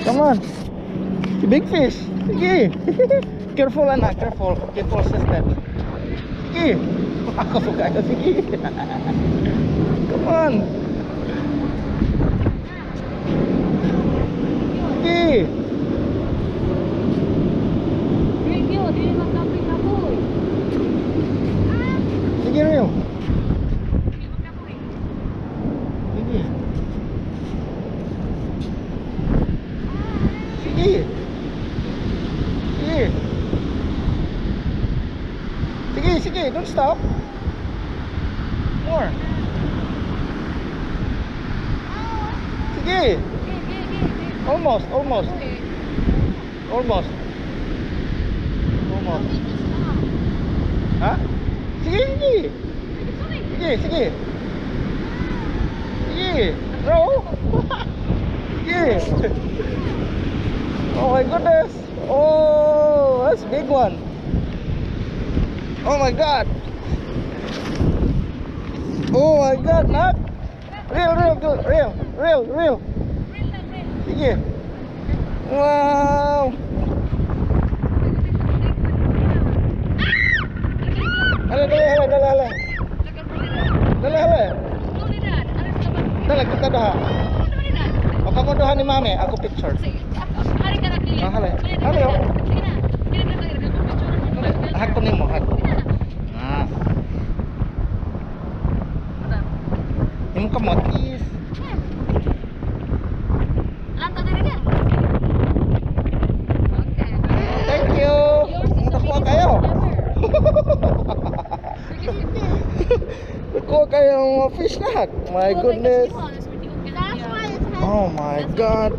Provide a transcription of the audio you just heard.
Come on. Big fish. Sige. Careful anak, careful. Careful sister. Sige. Ako suka ka, sige. Come on. Sige. Sige Rio. Sige. Sige. Sige. Sige, sige, don't stop. More. Sige. Almost, almost. Almost. Almost. Ha? Sige, sige. Sige, sige. Sige. Row. Sige. Oh my goodness. Oh, that's a big one. Oh my god. Oh my god, Nat. Real, real, good. Real, real, real. Sige. Wow. Dale, dale, dale, dale, dale. Dale, dale. Dale, kita dah. O kamu doha ni mami, aku picture. Ah, hale. Hale. Hak ni mo, hak. Ah. Ini kamu is. Thank you. Nakuha kayo. Nakuha kayo ng fish na hak. My goodness. Oh my god.